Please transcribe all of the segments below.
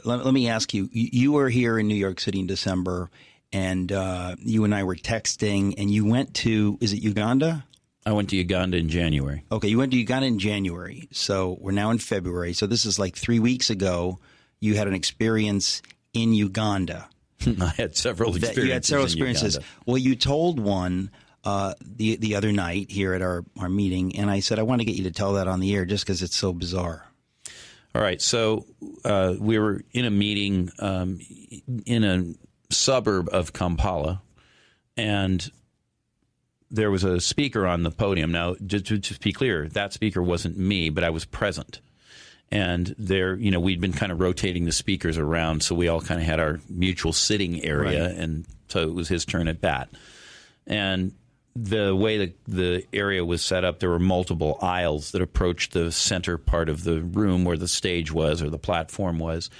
let me ask you. You were here in New York City in December, and you and I were texting, and you went to, is it Uganda? I went to Uganda in January. Okay, you went to Uganda in January. So we're now in February. So this is like 3 weeks ago. You had an experience in Uganda. I had several experiences. You had several experiences. Uganda. Well, you told one the other night here at our meeting, and I said I want to get you to tell that on the air just because it's so bizarre. All right. So we were in a meeting in a suburb of Kampala, and there was a speaker on the podium. Now, just to be clear, that speaker wasn't me, but I was present. And there, we'd been kind of rotating the speakers around, so we all kind of had our mutual sitting area, right. And so it was his turn at bat. And the way the area was set up, there were multiple aisles that approached the center part of the room where the stage was or the platform was.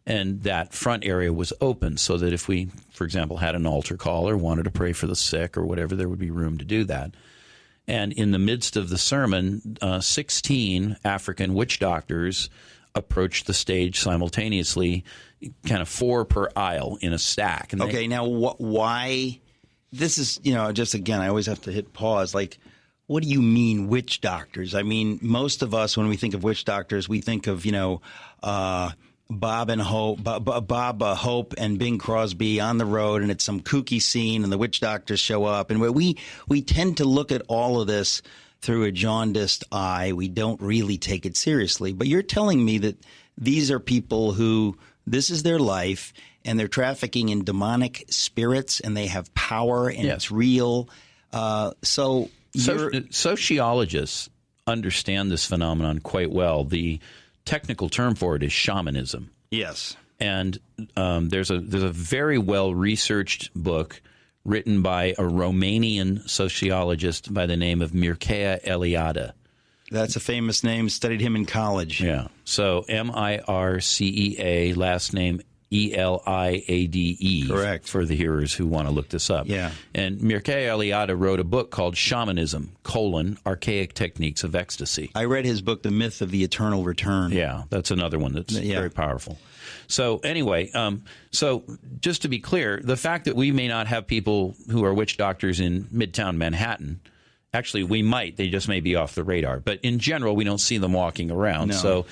And that front area was open so that if we, for example, had an altar call or wanted to pray for the sick or whatever, there would be room to do that. And in the midst of the sermon, 16 African witch doctors approached the stage simultaneously, kind of 4 per aisle in a stack. And now why? This is, just again, I always have to hit pause. Like, what do you mean witch doctors? I mean, most of us, when we think of witch doctors, we think of, Bob Hope and Bing Crosby on the road, and it's some kooky scene, and the witch doctors show up. And we tend to look at all of this through a jaundiced eye. We don't really take it seriously. But you're telling me that these are people who this is their life, and they're trafficking in demonic spirits, and they have power, and It's real. Sociologists understand this phenomenon quite well. The technical term for it is shamanism. Yes. And there's a very well-researched book written by a Romanian sociologist by the name of Mircea Eliade. That's a famous name. Studied him in college. Yeah. So Mircea, last name Eliade. Correct. For the hearers who want to look this up. Yeah. And Mircea Eliade wrote a book called Shamanism, Archaic Techniques of Ecstasy. I read his book, The Myth of the Eternal Return. Yeah, that's another one that's very powerful. So anyway, so just to be clear, the fact that we may not have people who are witch doctors in Midtown Manhattan, actually we might, they just may be off the radar. But in general, we don't see them walking around. No. So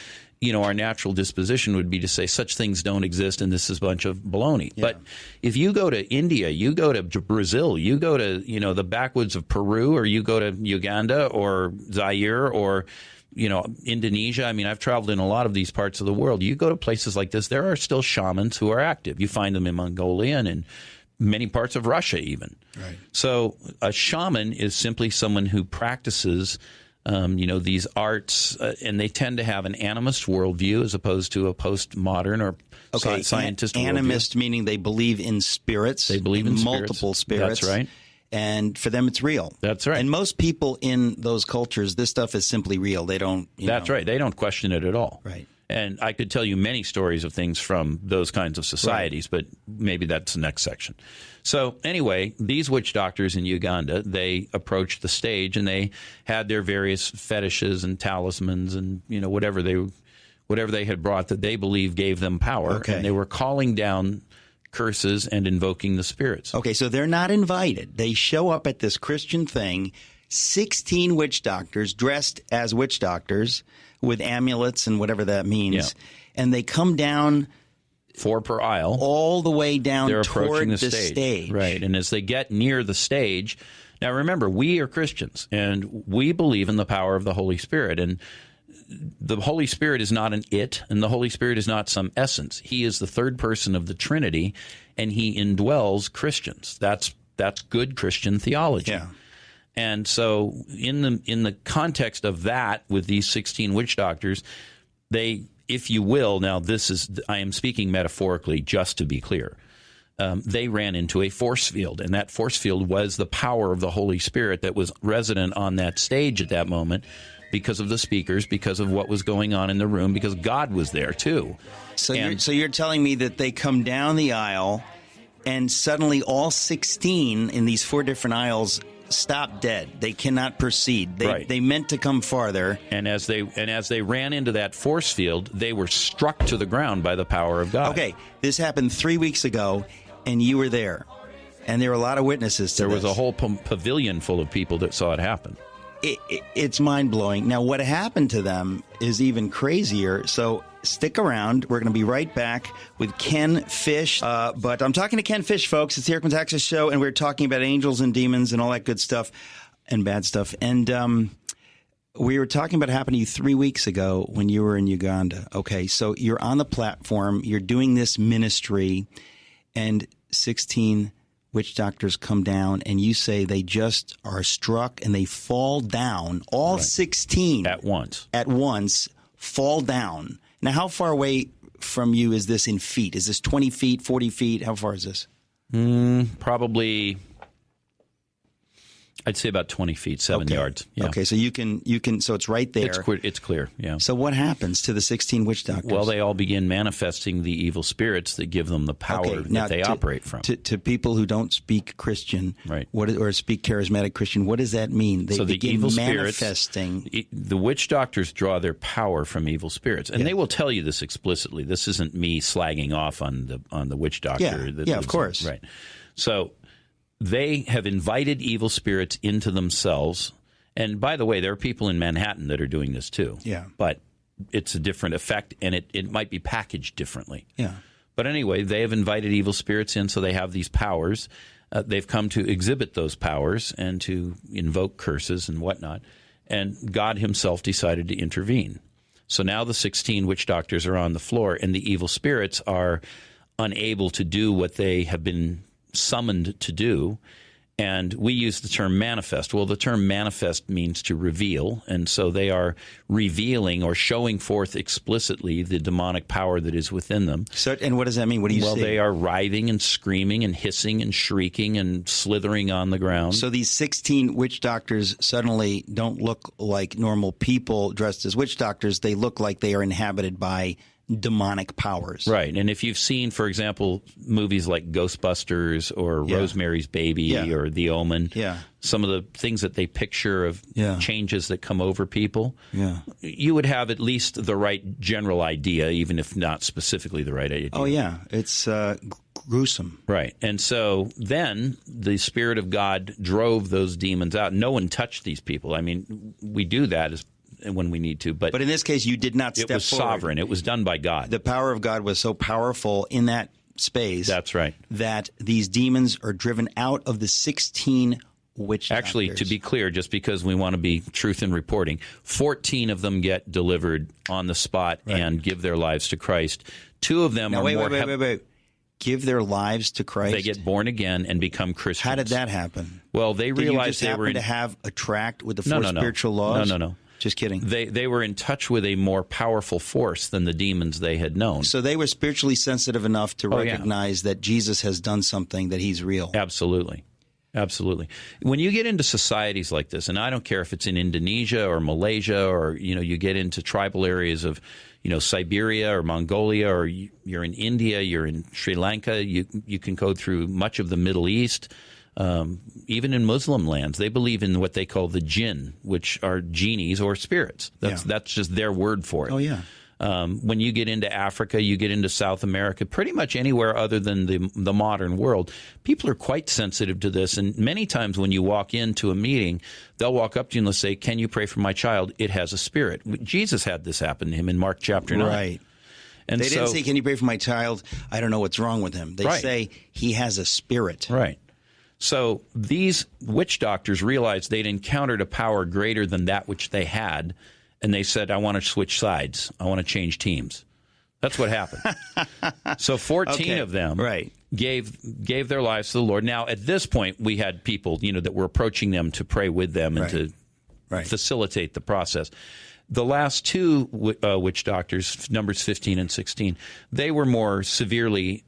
our natural disposition would be to say such things don't exist and this is a bunch of baloney. Yeah. But if you go to India, you go to Brazil, you go to, the backwoods of Peru, or you go to Uganda or Zaire or, Indonesia. I mean, I've traveled in a lot of these parts of the world. You go to places like this, there are still shamans who are active. You find them in Mongolia and in many parts of Russia even. Right. So a shaman is simply someone who practices these arts, and they tend to have an animist worldview as opposed to a postmodern or scientist worldview. Animist meaning they believe in spirits. They believe in multiple spirits. That's right. And for them, it's real. That's right. And most people in those cultures, this stuff is simply real. They don't. That's right. They don't question it at all. Right. And I could tell you many stories of things from those kinds of societies, right. But maybe that's the next section. So anyway, these witch doctors in Uganda, they approached the stage and they had their various fetishes and talismans and whatever they had brought that they believed gave them power. Okay. And they were calling down curses and invoking the spirits. Okay, so they're not invited. They show up at this Christian thing, 16 witch doctors dressed as witch doctors with amulets and whatever that means. Yeah. And they come down 4 per aisle. All the way down toward the stage. Right. And as they get near the stage, now remember, we are Christians and we believe in the power of the Holy Spirit. And the Holy Spirit is not an it, and the Holy Spirit is not some essence. He is the third person of the Trinity, and he indwells Christians. That's good Christian theology. Yeah. And so in the context of that, with these 16 witch doctors, they, if you will, now I am speaking metaphorically just to be clear, they ran into a force field, and that force field was the power of the Holy Spirit that was resident on that stage at that moment because of the speakers, because of what was going on in the room, because God was there too. So you're telling me that they come down the aisle and suddenly all 16 in these 4 different aisles stop dead. They cannot proceed. They meant to come farther. And as they ran into that force field, they were struck to the ground by the power of God. Okay, this happened 3 weeks ago, and you were there. And there were a lot of witnesses to There this. was a whole pavilion full of people that saw it happen. It's mind-blowing. Now, what happened to them is even crazier, so stick around. We're going to be right back with Ken Fish. But I'm talking to Ken Fish, folks. It's the Eric Metaxas Show, and we're talking about angels and demons and all that good stuff and bad stuff. And we were talking about what happened to you 3 weeks ago when you were in Uganda. Okay, so you're on the platform. You're doing this ministry, and 16 witch doctors come down, and you say they just are struck and they fall down. All 16 at once fall down. Now, how far away from you is this in feet? Is this 20 feet, 40 feet? How far is this? Probably, I'd say about 20 feet, 7 yards. Yeah. Okay, so you can. So it's right there. It's clear. Yeah. So what happens to the 16 witch doctors? Well, they all begin manifesting the evil spirits that give them the power that they operate from. To people who don't speak Christian, right, or speak charismatic Christian, what does that mean? They begin the evil manifesting. Spirits, the witch doctors draw their power from evil spirits, and they will tell you this explicitly. This isn't me slagging off on the witch doctor. Yeah, of course. Right. So they have invited evil spirits into themselves. And by the way, there are people in Manhattan that are doing this too. Yeah. But it's a different effect, and it might be packaged differently. Yeah. But anyway, they have invited evil spirits in, so they have these powers. They've come to exhibit those powers and to invoke curses and whatnot. And God himself decided to intervene. So now the 16 witch doctors are on the floor, and the evil spirits are unable to do what they have been summoned to do. And we use the term manifest. Well, the term manifest means to reveal, and so they are revealing or showing forth explicitly the demonic power that is within them. So, and what does that mean? What do you see? Well, they are writhing and screaming and hissing and shrieking and slithering on the ground. So these 16 witch doctors suddenly don't look like normal people dressed as witch doctors. They look like they are inhabited by demonic powers. Right. And if you've seen, for example, movies like Ghostbusters or Rosemary's Baby or The Omen, some of the things that they picture of changes that come over people, you would have at least the right general idea, even if not specifically the right idea. Oh, yeah. It's gruesome. Right. And so then the Spirit of God drove those demons out. No one touched these people. I mean, we do that when we need to. But in this case, you did not step forward. It was sovereign. It was done by God. The power of God was so powerful in that space. That's right. That these demons are driven out of the 16 witch doctors. Actually, to be clear, just because we want to be truth in reporting, 14 of them get delivered on the spot and give their lives to Christ. 2 of them are wait. Give their lives to Christ? They get born again and become Christians. How did that happen? Well, they realized they were to have a tract with the 4 spiritual laws? No. Just kidding. They were in touch with a more powerful force than the demons they had known. So they were spiritually sensitive enough to recognize that Jesus has done something, that he's real. Absolutely. Absolutely. When you get into societies like this, and I don't care if it's in Indonesia or Malaysia or, you get into tribal areas of, Siberia or Mongolia, or you're in India, you're in Sri Lanka, you can go through much of the Middle East. Even in Muslim lands, they believe in what they call the jinn, which are genies or spirits. That's just their word for it. Oh, yeah. When you get into Africa, you get into South America, pretty much anywhere other than the modern world, people are quite sensitive to this. And many times when you walk into a meeting, they'll walk up to you and they'll say, "Can you pray for my child? It has a spirit." Jesus had this happen to him in Mark chapter 9. Right. And they didn't say, "Can you pray for my child? I don't know what's wrong with him." They say, "He has a spirit." Right. So these witch doctors realized they'd encountered a power greater than that which they had, and they said, "I want to switch sides. I want to change teams." That's what happened. So 14 of them gave their lives to the Lord. Now, at this point, we had people, that were approaching them to pray with them and to facilitate the process. The last 2 witch doctors, numbers 15 and 16, they were more severely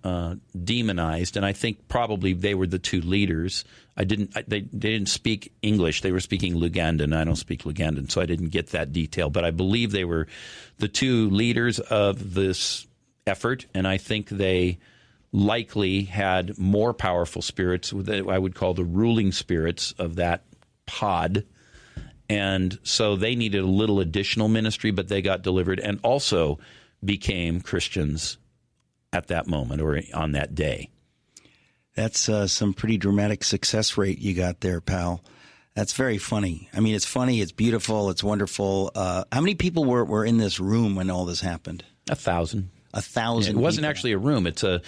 demonized, and I think probably they were the 2 leaders. They didn't speak English; they were speaking Lugandan. I don't speak Lugandan, so I didn't get that detail. But I believe they were the 2 leaders of this effort, and I think they likely had more powerful spirits that I would call the ruling spirits of that pod. And so they needed a little additional ministry, but they got delivered and also became Christians at that moment or on that day. That's some pretty dramatic success rate you got there, pal. That's very funny. I mean, it's funny, it's beautiful, it's wonderful. How many people were in this room when all this happened? 1,000. 1,000. It wasn't people. actually a room. It's a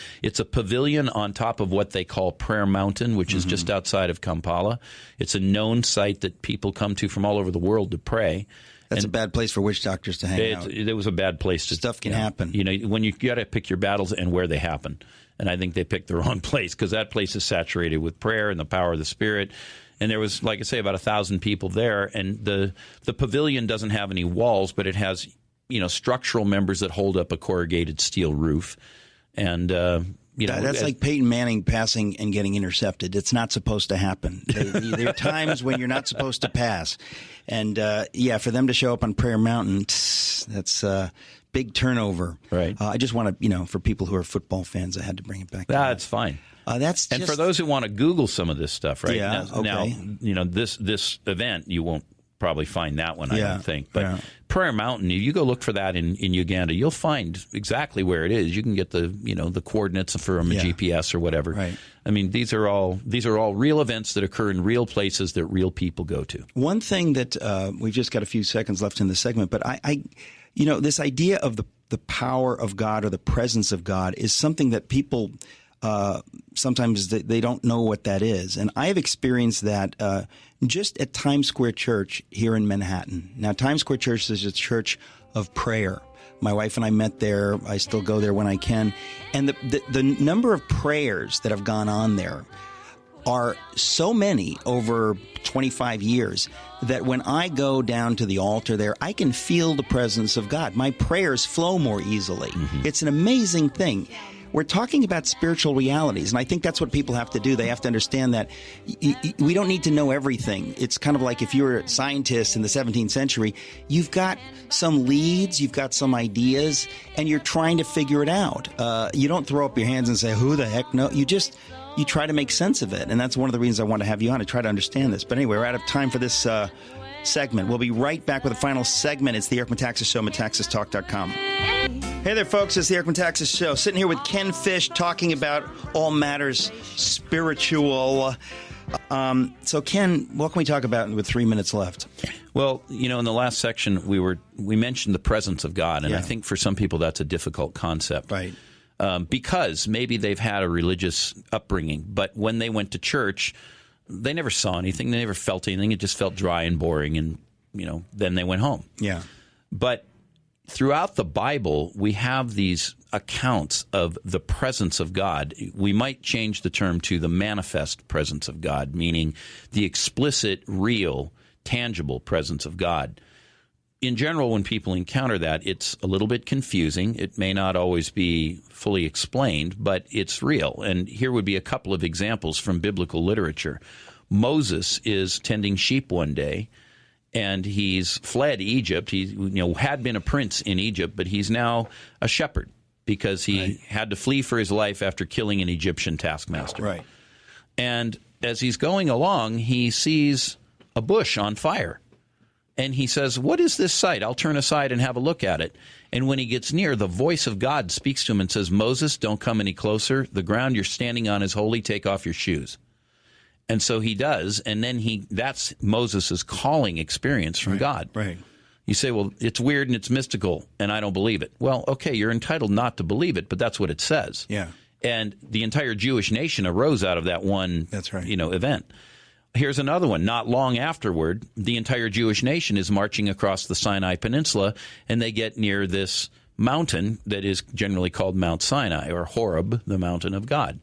pavilion on top of what they call Prayer Mountain, which is just outside of Kampala. It's a known site that people come to from all over the world to pray. That's a bad place for witch doctors to hang out. It was a bad place to. Stuff can happen. You know, when you got to pick your battles and where they happen. And I think they picked the wrong place because that place is saturated with prayer and the power of the Spirit. And there was, like I say, about 1,000 people there. And the pavilion doesn't have any walls, but it has, structural members that hold up a corrugated steel roof. And, that's like Peyton Manning passing and getting intercepted. It's not supposed to happen. There are times when you're not supposed to pass. And, for them to show up on Prayer Mountain, that's big turnover. Right. I just want to, for people who are football fans, I had to bring it back. That's fine. And for those who want to Google some of this stuff, right? Yeah, now, this event, you won't probably find that one, I don't think. But Prayer Mountain, if you go look for that in Uganda, you'll find exactly where it is. You can get the coordinates from a GPS or whatever. Right. I mean, these are all real events that occur in real places that real people go to. One thing that we've just got a few seconds left in the segment, but I this idea of the power of God or the presence of God is something that people sometimes they don't know what that is. And I have experienced that just at Times Square Church here in Manhattan. Now, Times Square Church is a church of prayer. My wife and I met there. I still go there when I can. And the number of prayers that have gone on there are so many over 25 years that when I go down to the altar there, I can feel the presence of God. My prayers flow more easily. It's an amazing thing. We're talking about spiritual realities, and I think that's what people have to do. They have to understand that we don't need to know everything. It's kind of like if you were a scientist in the 17th century, you've got some leads, you've got some ideas, and you're trying to figure it out. You don't throw up your hands and say, who the heck knows? You try to make sense of it, and that's one of the reasons I want to have you on, to try to understand this. But anyway, we're out of time for this segment. We'll be right back with the final segment. It's the Eric Metaxas Show, metaxastalk.com. Hey there, folks. It's the Eric Metaxas Show. Sitting here with Ken Fish talking about all matters spiritual. So, Ken, what can we talk about with 3 minutes left? Well, in the last section, we mentioned the presence of God, and I think for some people that's a difficult concept. Right. Because maybe they've had a religious upbringing, but when they went to church, they never saw anything, they never felt anything. It just felt dry and boring, and then they went home. Yeah. But throughout the Bible, we have these accounts of the presence of God. We might change the term to the manifest presence of God, meaning the explicit, real, tangible presence of God. In general, when people encounter that, it's a little bit confusing. It may not always be fully explained, but it's real. And here would be a couple of examples from biblical literature. Moses is tending sheep one day, and he's fled Egypt. He had been a prince in Egypt, but he's now a shepherd because he had to flee for his life after killing an Egyptian taskmaster. Right. And as he's going along, he sees a bush on fire. And he says, "What is this sight? I'll turn aside and have a look at it." And when he gets near, the voice of God speaks to him and says, "Moses, don't come any closer. The ground you're standing on is holy. Take off your shoes." And so he does, and then that's Moses' calling experience from God. Right. You say, well, it's weird and it's mystical, and I don't believe it. Well, okay, you're entitled not to believe it, but that's what it says. Yeah. And the entire Jewish nation arose out of that one event. Here's another one. Not long afterward, the entire Jewish nation is marching across the Sinai Peninsula, and they get near this mountain that is generally called Mount Sinai, or Horeb, the mountain of God.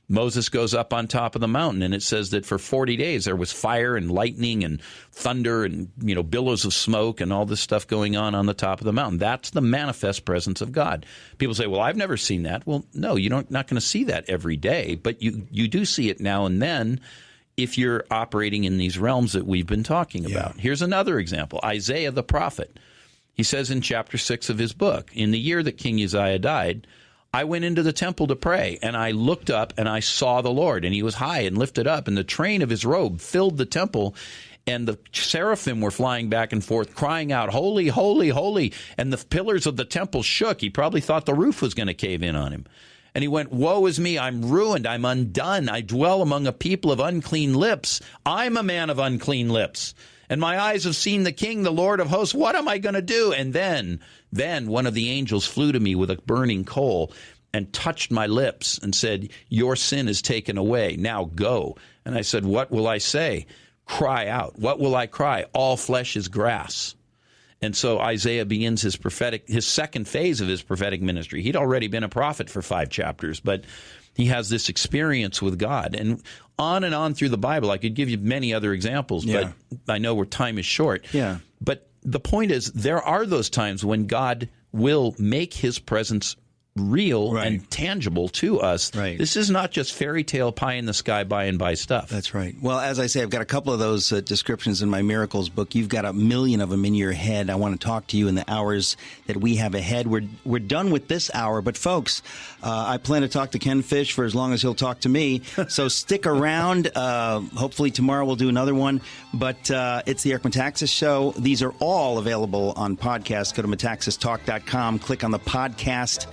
Moses goes up on top of the mountain, and it says that for 40 days there was fire and lightning and thunder and billows of smoke and all this stuff going on the top of the mountain. That's the manifest presence of God. People say, well, I've never seen that. Well, no, you're not going to see that every day, but you do see it now and then if you're operating in these realms that we've been talking about. Here's another example. Isaiah the prophet. He says in chapter 6 of his book, "In the year that King Uzziah died, I went into the temple to pray, and I looked up, and I saw the Lord, and he was high and lifted up, and the train of his robe filled the temple, and the seraphim were flying back and forth, crying out, "Holy, holy, holy," and the pillars of the temple shook. He probably thought the roof was going to cave in on him. And he went, "Woe is me, I'm ruined, I'm undone. I dwell among a people of unclean lips. I'm a man of unclean lips. And my eyes have seen the King, the Lord of hosts. What am I going to do?" And then one of the angels flew to me with a burning coal and touched my lips and said, "Your sin is taken away. Now go." And I said, "What will I say?" "Cry out." "What will I cry?" "All flesh is grass." And so Isaiah begins his second phase of his prophetic ministry. He'd already been a prophet for 5 chapters, but he has this experience with God. And on through the Bible. I could give you many other examples, but I know where time is short. Yeah. But the point is, there are those times when God will make his presence real and tangible to us. Right. This is not just fairy tale pie in the sky by and by stuff. That's right. Well, as I say, I've got a couple of those descriptions in my Miracles book. You've got a million of them in your head. I want to talk to you in the hours that we have ahead. We're done with this hour, but folks, I plan to talk to Ken Fish for as long as he'll talk to me. So stick around. Hopefully tomorrow we'll do another one. But it's the Eric Metaxas Show. These are all available on podcast. Go to metaxastalk.com. Click on the podcast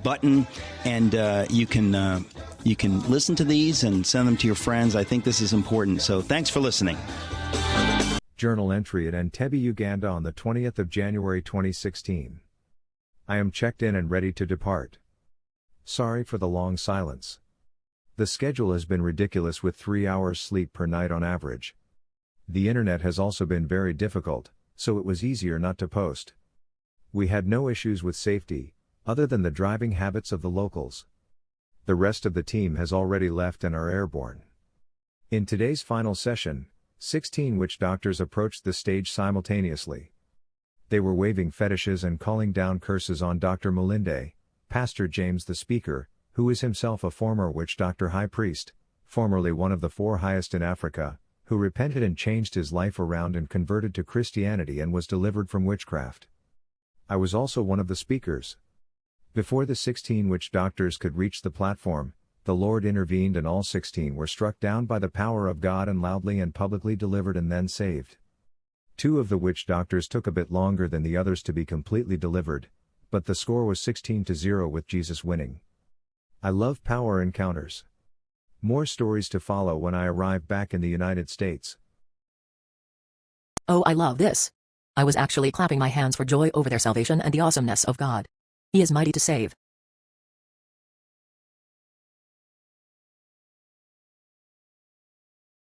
button, and you can listen to these and send them to your friends. I think this is important. So thanks for listening. Journal entry at Entebbe, Uganda on the 20th of January 2016. I am checked in and ready to depart. Sorry for the long silence. The schedule has been ridiculous with 3 hours sleep per night on average. The internet has also been very difficult, so it was easier not to post. We had no issues with safety, other than the driving habits of the locals. The rest of the team has already left and are airborne. In today's final session, 16 witch doctors approached the stage simultaneously. They were waving fetishes and calling down curses on Dr. Mulinde, Pastor James the speaker, who is himself a former witch doctor high priest, formerly one of the 4 highest in Africa, who repented and changed his life around and converted to Christianity and was delivered from witchcraft. I was also one of the speakers. Before the 16 witch doctors could reach the platform, the Lord intervened and all 16 were struck down by the power of God and loudly and publicly delivered and then saved. 2 of the witch doctors took a bit longer than the others to be completely delivered, but the score was 16-0 with Jesus winning. I love power encounters. More stories to follow when I arrive back in the United States. Oh, I love this. I was actually clapping my hands for joy over their salvation and the awesomeness of God. He is mighty to save.